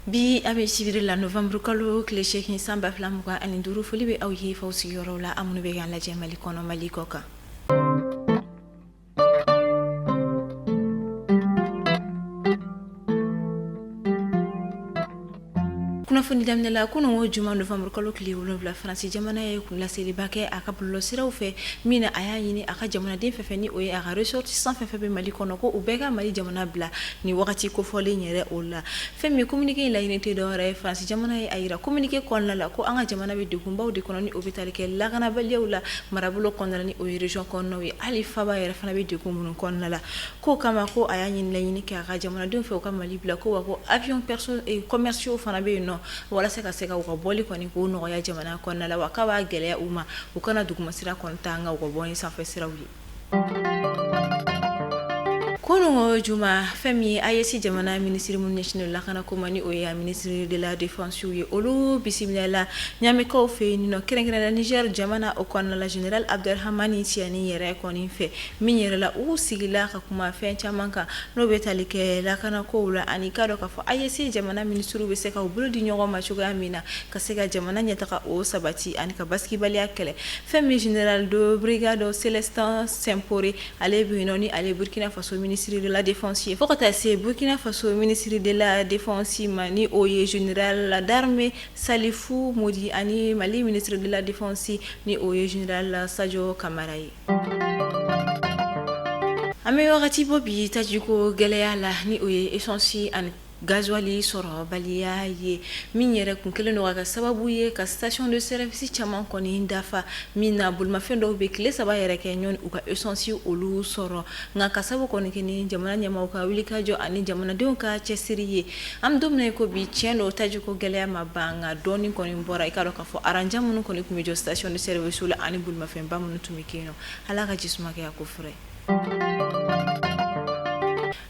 Bi abe sibiri la novembre kalo kile seegin san 2025 foli bɛ aw ye faw sigiyɔrɔw la amunu bɛ k'an lajɛ Mali kɔnɔ Mali kɔ kan. Kunnafoni daminɛ la kunungo juma novembre kalo tile 7 Faransi jamana ye kunlaseliba kɛ a ka bɔlɔlɔsiraw fɛ min na a y'a ɲini a ka jamanaden fɛn ni o ye a ka ressortissant fɛn bɛ Mali kɔnɔ ko u bɛɛ ka Mali jamana bila ni wagati kofɔlen yɛrɛ o la. Fɛn min communiqué in laɲini tɛ dɔwɛrɛ ye Faransi jamana ye a yira communiqué kɔnɔna la ko an ka jamana bɛ degunbaw de kɔnɔ ni o bɛ tali kɛ lakanabaliyaw la marabolo kɔnɔna ni o ye région kɔnɔnaw ye hali faba yɛrɛ fana bɛ degun minnu kɔnɔna la ko kama ko a y'a ɲini laɲini kɛ a ka jamanadenw fɛ u ka Mali bila ko wa ko avion commerciaux fana bɛ yen nɔ walasa ka se ka u ka bɔli kɔni k'o nɔgɔya jamana kɔnɔna la wa k'a b'a gɛlɛya u ma u kana dugumasira kɔni ta an ka u ka bɔ ni sanfɛ siraw ye. Kunungo juma fɛn min AES jamana ministre mun ɲɛsinnen lakana ko ma ni o ye ministre de la défense ye olu bisimilala ɲamɛkaw fɛ yen nɔ kɛrɛnkɛrɛnnenya Niger jamana o kɔnɔna la général Abdurhamani Tiani yɛrɛ kɔni fɛ min yɛrɛ la u sigila ka kuma fɛn caman kan n'o bɛ tali kɛ lakana kow la ani ka dɔ k'a fɔ AES jamana ministre bɛ se ka u bolo di ɲɔgɔn ma cogoya min na ka se ka jamana ɲɛtaga o sabati ani ka basigibaliya kɛlɛ fɛn min général de brigade Célestin Sempore ale bɛ yen nɔ ni ale Burkina Faso ministre de la défense fo ka taa se Burkina Faso ministre de la défense ma ni o ye général d'armée Salifou Modi ani Mali ministre de la défense ni o ye général Sadio Kamara ye. An bɛ wagati bɔ bi tajiko gɛlɛya la ni o ye essence ani gasoil sɔrɔ baliya ye min yɛrɛ kun kelen don ka sababu ye ka station de service caman kɔni dafa min na bolimafɛn dɔw bɛ tile 3 yɛrɛ kɛ ɲɔgɔn u ka essence olu sɔrɔ nka ka sababu kɔni kɛ ni jamana ɲɛmaaw ka wuli ka jɔ ani jamanadenw ka cɛsiri ye an don min ko bi tiɲɛ dɔ tajiko gɛlɛya ma ban nka dɔɔni kɔni bɔra i ka dɔn k'a fɔ aranja minnu kɔni tun bɛ jɔ station de service la ani bolimafɛnba minnu tun bɛ kɛ yen nɔ ala ka jisuma kɛ a ko fure.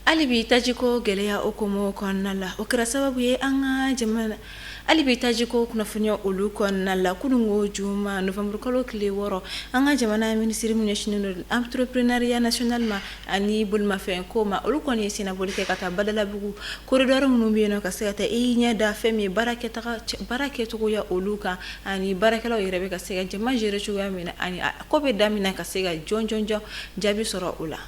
Alibi tajiko gɛlɛya okumu kɔnɔna la o kɛra sababu ye an ka jamana alibi tajiko kunnafoniya olu kɔnɔna la kunungo juma novembre kalo tile 6 an ka jamana ministre mun ɲɛsinnen don entrepreneuriat national ma ani bolimafɛn ko ma olu kɔni ye senabɔli kɛ ka taa Badalabugu corridor minnu bɛ yen nɔ ka se ka taa i ɲɛ da fɛn min baara kɛcogoya olu kan ani baarakɛlaw yɛrɛ bɛ ka se ka jama gérer cogoya min na ani ko bɛ daminɛ ka se ka jɔn jaabi sɔrɔ o la.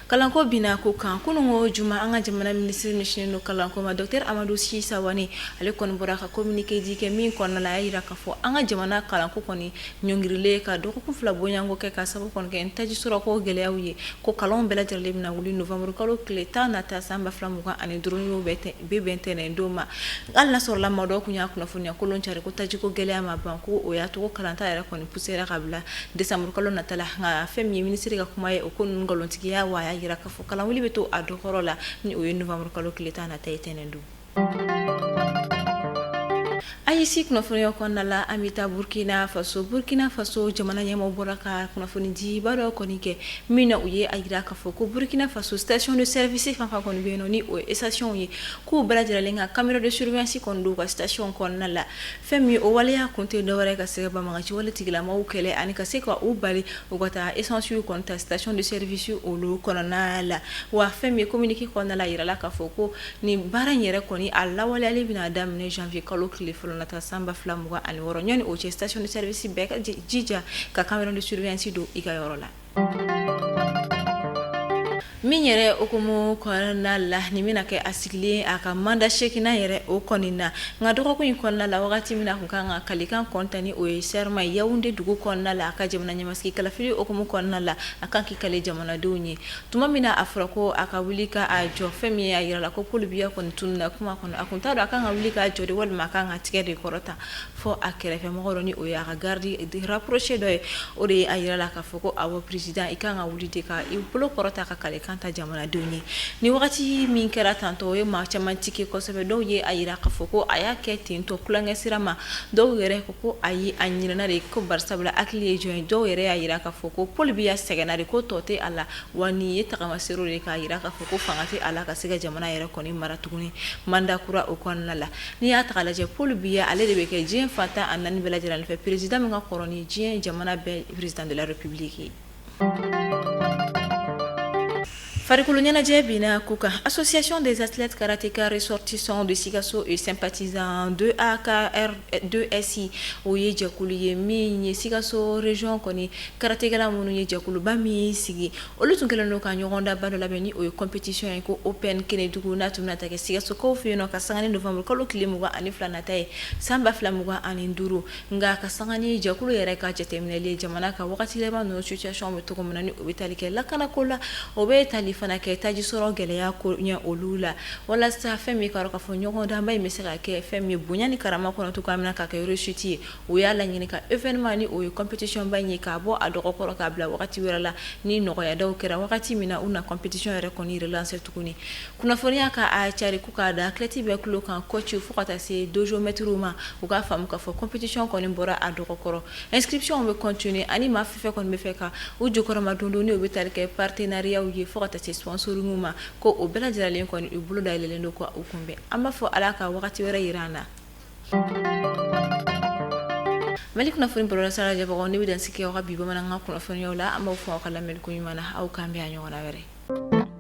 Kalanko bina ko kan kunungo juma an ka jamana ministre ɲɛsinnen don kalanko ma Dr Amadou Sy Sawane ale kɔni bɔra ka communiqué di kɛ min kɔnɔna la a y'a yira k'a fɔ an ka jamana kalanko kɔni ɲɔngirilen ka dɔgɔkun 2 bɔɲanko kɛ ka sababu kɔni kɛ taji sɔrɔko gɛlɛyaw ye ko kalanw bɛɛ lajɛlen bɛna wuli novembre kalo tile 10 nata san 2025 bɛ bɛn tɛnɛn don ma hali n'a sɔrɔla maa dɔw tun y'a kunnafoniya kolon cari ko tajiko gɛlɛya ma ban ko o y'a to kalanta yɛrɛ kɔni poussera ka bila décembre kalo nata la nka fɛn min ye ministre ka kuma ye o ko ninnu nkalontigiya wa a y'a yira k'a fɔ kalan wuli bɛ to a dɔkɔrɔ la ni o ye novembre kalo tile 10 nata ye tɛnɛn don. AES kunnafoniya kɔnɔna la an bɛ taa Burkina Faso jamana ɲɛmaaw bɔra ka kunnafoni di ba dɔ kɔni kɛ min na u ye a yira k'a fɔ ko Burkina Faso station de service fan kɔni bɛ yen nɔ ni o ye station ye k'u bɛɛ lajɛlen ka caméra de surveillance kɔni don u ka station kɔnɔna la fɛn min o waleya kun tɛ dɔwɛrɛ ka se ka banbagaci wale tigilamaw kɛlɛ ani ka se ka u bali u ka taa essence kɔni ta station de service olu kɔnɔna la wa fɛn min communiqué kɔnɔna la yirala k'a fɔ ko nin baara in yɛrɛ kɔni a lawaleyali bɛna daminɛ janvier kalo tile fɔlɔ nata san 2026 ɲɔni o cɛ station de service bɛɛ ka jija ka caméra de surveillance don i ka yɔrɔ la. Min yɛrɛ okumu kɔnɔna la ni bɛna kɛ a sigilen a ka mandat seegina yɛrɛ o kɔni na nka dɔgɔkun in kɔnɔna la wagati min na kun kan ka kalikan kɔntani o ye serment Yaoundé dugu kɔnɔna la a ka jamana ɲɛmasigi kalafili okumu kɔnɔna la a kan k'i kale jamanadenw ye tuma min na a fɔra ko a ka wuli ka a jɔ fɛn min ye a yira la ko Paul Biya kɔni tununa kuma kɔnɔ a kun t'a dɔn a kan ka wuli k'a jɔ de walima a kan ka tigɛ de kɔrɔta fɔ a kɛrɛfɛmɔgɔ dɔ ni o ye a ka garde rapproché dɔ ye o de ye a yira la k'a fɔ ko awɔ président i kan ka wuli de ka i bolo kɔrɔta ka kalekan ta jamanadenw ye ni wagati min kɛra tantɔ o ye maa caman tiki kosɛbɛ dɔw ye a yira k'a fɔ ko a y'a kɛ ten tɔ kulonkɛ sira ma dɔw yɛrɛ ko ayi a ɲinɛna de ko barisabula hakili ye jɔn ye dɔw yɛrɛ y'a yira k'a fɔ ko Paul Biya sɛgɛnna de ko tɔ tɛ a la wa nin ye tagamaseere de k'a yira k'a fɔ ko fanga tɛ a la ka se ka jamana yɛrɛ kɔni mara tuguni mandat kura o kɔnɔna la n'i y'a ta k'a lajɛ Paul Biya ale de bɛ kɛ diɲɛ fantan a 4 bɛɛ lajɛlen fɛ président min ka kɔrɔ ni diɲɛ jamana bɛɛ président de la république ye. Farikolo ɲɛnajɛ bina kuka association des athlètes karatéka ressortissants de Sikasso et sympathisants de AKR2SI o ye jɛkulu ye min ye Sikasso région kɔni karatékɛla minnu ye jɛkuluba min sigi olu tun kɛlen don ka ɲɔgɔn da ba dɔ labɛn ni o ye compétition ye ko Open Kenedugu n'a tun bɛna ta kɛ Sikasokaw fɛ yen nɔ ka sanga ni novembre kalo tile 22 nata ye san 2025 nka ka sanga ni jɛkulu yɛrɛ ka jateminɛli jamana ka wagati laban ninnu situation bɛ cogo min na ni o bɛ tali kɛ lakanako la o bɛ tali fana kɛ taji sɔrɔ gɛlɛya ko ɲɛ olu la walasa fɛn min ka fɔ ɲɔgɔn danba in bɛ se ka kɛ fɛn min bonya ni karama kɔnɔ to ka mina ka kɛ réussite ye o y'a laɲini ka événement ni o ye compétition ba in ye k'a bɔ a dɔgɔkɔrɔ k'a bila wagati wɛrɛ la ni nɔgɔya daw kɛra wagati min na u na compétition yɛrɛ kɔni relancer tuguni kunnafoniya ka a cari ku k'a da athlète bɛɛ tulo kan coach fo ka taa se dojo maître ma u k'a faamu k'a fɔ compétition kɔni bɔra a dɔgɔkɔrɔ inscription bɛ continuer ani maa fɛn fɛn kɔni bɛ fɛ ka u jukɔrɔma don ni o bɛ tali kɛ partenariat ye fo ka taa se sponsoring ma ko o bɛɛ lajɛlen kɔni u bolo dayɛlɛlen don ka u kunbɛn an b'a fɔ ala ka wagati wɛrɛ yira an na Mali kunnafoni bɔlɔlɔ sira lajɛbagaw ne bɛ dan sigi aw ka bi bamanankan kunnafoniyaw la an b'aw fɔ aw ka lamɛnni ko ɲuman na aw k'an bɛn a ɲɔgɔnna wɛrɛ